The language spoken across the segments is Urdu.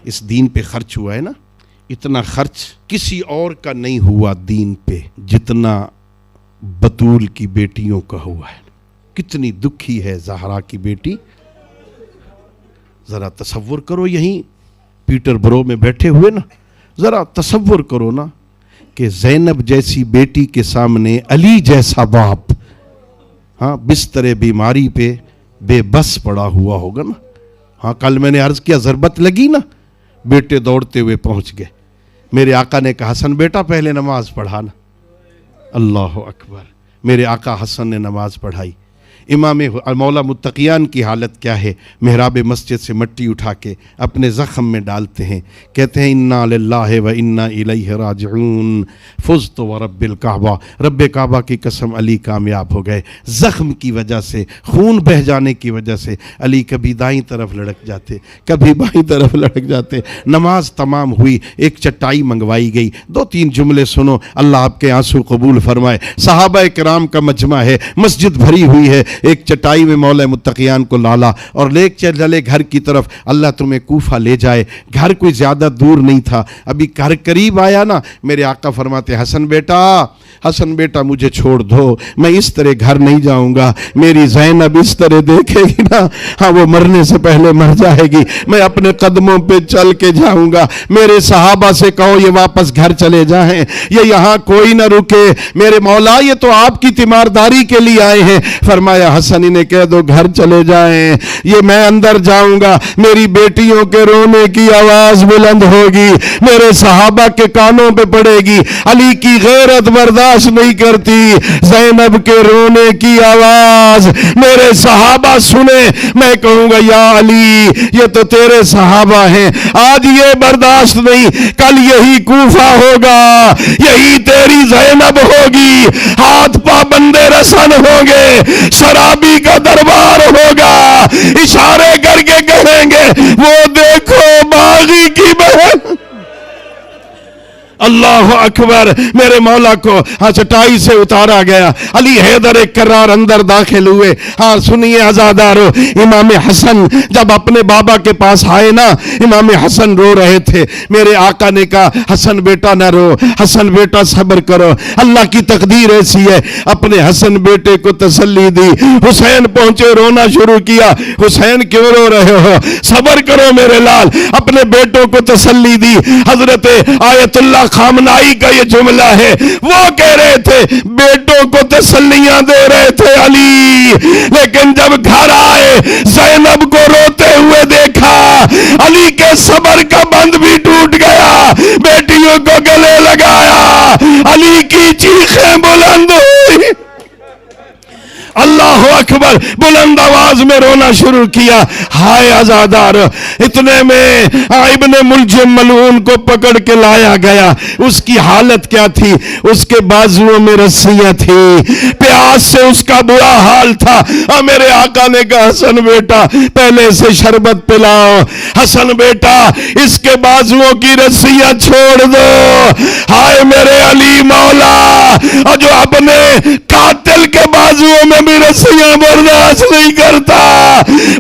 اس دین پہ خرچ ہوا ہے نا، اتنا خرچ کسی اور کا نہیں ہوا دین پہ جتنا بطول کی بیٹیوں کا ہوا ہے۔ کتنی دکھی ہے زہرا کی بیٹی، ذرا تصور کرو، یہیں پیٹر برو میں بیٹھے ہوئے نا، ذرا تصور کرو نا کہ زینب جیسی بیٹی کے سامنے علی جیسا باپ ہاں بستر بیماری پہ بے بس پڑا ہوا ہوگا نا۔ ہاں کل میں نے عرض کیا ضربت لگی نا، بیٹے دوڑتے ہوئے پہنچ گئے، میرے آقا نے کہا حسن بیٹا پہلے نماز پڑھانا۔ اللہ اکبر، میرے آقا حسن نے نماز پڑھائی۔ امام مولا متقیان کی حالت کیا ہے، محراب مسجد سے مٹی اٹھا کے اپنے زخم میں ڈالتے ہیں، کہتے ہیں انا للہ و انا الیہ راجعون، فزت ورب الکعبہ، رب کعبہ کی قسم علی کامیاب ہو گئے۔ زخم کی وجہ سے، خون بہہ جانے کی وجہ سے علی کبھی دائیں طرف لڑک جاتے، کبھی بائیں طرف لڑک جاتے۔ نماز تمام ہوئی، ایک چٹائی منگوائی گئی، 2-3 جملے سنو، اللہ آپ کے آنسو قبول فرمائے۔ صحابہ کرام کا مجمع ہے، مسجد بھری ہوئی ہے، ایک چٹائی میں مولا متقیان کو لالا اور لے چلے گھر کی طرف، اللہ تمہیں کوفہ لے جائے۔ گھر کوئی زیادہ دور نہیں تھا، ابھی گھر قریب آیا نا، میرے آقا فرماتے حسن بیٹا مجھے چھوڑ دو، میں اس طرح گھر نہیں جاؤں گا، میری زینب اس طرح دیکھے گی نا، ہاں وہ مرنے سے پہلے مر جائے گی، میں اپنے قدموں پہ چل کے جاؤں گا۔ میرے صحابہ سے کہو یہ واپس گھر چلے جائیں، یہ یہاں کوئی نہ رکے، میرے مولا یہ تو آپ کی تیمارداری کے لیے آئے ہیں۔ فرمایا حسن انہیں کہہ دو گھر چلے جائیں، یہ میں اندر جاؤں گا، میری بیٹیوں کے رونے کی آواز بلند ہوگی، میرے صحابہ کے کانوں پہ پڑے گی، علی کی غیرت برداشت نہیں کرتی، زینب کے رونے کی آواز میرے صحابہ سنے، میں کہوں گا یا علی یہ تو تیرے صحابہ ہیں، آج یہ برداشت نہیں، کل یہی کوفہ ہوگا، یہی تیری زینب ہوگی، ہاتھ پابندے رسن ہوں گے، شرابی کا دربار ہوگا، اشارے کر کے کہیں گے وہ دیکھو باغی کی بہن۔ اللہ اکبر، میرے مولا کو ہاں چٹائی سے اتارا گیا، علی حیدر ایک کرار اندر داخل ہوئے۔ ہاں سنیے عزادارو، امام حسن جب اپنے بابا کے پاس آئے نا، امام حسن رو رہے تھے، میرے آقا نے کہا حسن بیٹا نہ رو، حسن بیٹا صبر کرو، اللہ کی تقدیر ایسی ہے۔ اپنے حسن بیٹے کو تسلی دی، حسین پہنچے رونا شروع کیا، حسین کیوں رو رہے ہو، صبر کرو میرے لال، اپنے بیٹوں کو تسلی دی۔ حضرت آیت اللہ خامنائی کا یہ جملہ ہے، وہ کہہ رہے تھے بیٹوں کو تسلیاں دے رہے تھے علی، لیکن جب گھر آئے زینب کو روتے ہوئے دیکھا، علی کے صبر کا بند بھی ٹوٹ گیا، بیٹیوں کو گلے لگایا، علی کی چیخیں بلند ہوئی، اللہ اکبر، بلند آواز میں رونا شروع کیا۔ ہائے عزادار، اتنے میں ابن ملجم ملعون کو پکڑ کے لایا گیا، اس کی حالت کیا تھی، اس کے بازوؤں میں رسیاں تھی، پیاس سے اس کا برا حال تھا۔ اور میرے آقا نے کہا حسن بیٹا پہلے سے شربت پلاؤ، حسن بیٹا اس کے بازوؤں کی رسیاں چھوڑ دو۔ ہائے میرے علی مولا، اور جو اپنے قاتل کے بازوؤں میں بھی رسیاں برداشت نہیں کرتا،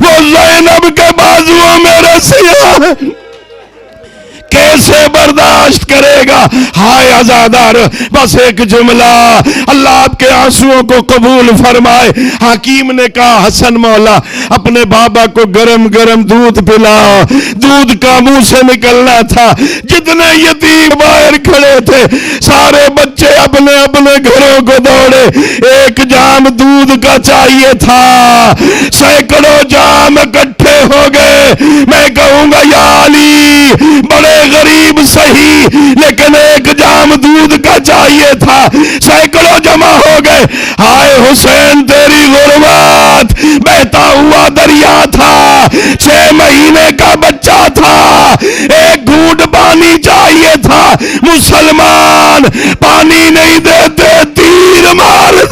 وہ زینب کے بازوؤں میں رسیاں کیسے برداشت کرے گا؟ ہائے عزادار، بس ایک جملہ، اللہ آپ کے آنسوؤں کو قبول فرمائے۔ حکیم نے کہا حسن مولا اپنے بابا کو گرم گرم دودھ پلاؤ، دودھ کا منہ سے نکلنا تھا، جتنے یتیم باہر کھڑے تھے سارے بچے اپنے اپنے گھروں کو دوڑے، ایک جام دودھ کا چاہیے تھا، سینکڑوں جام اکٹھے ہو گئے۔ میں کہوں گا یا علی بڑے غریب صحیح، لیکن ایک جام دودھ کا چاہیے تھا، سینکڑوں جمع ہو گئے۔ ہائے حسین تیری غربت، بہتا ہوا دریا تھا، 6 مہینے کا بچہ تھا، ایک گھونٹ پانی چاہیے تھا، مسلمان پانی نہیں دیتے تیر مار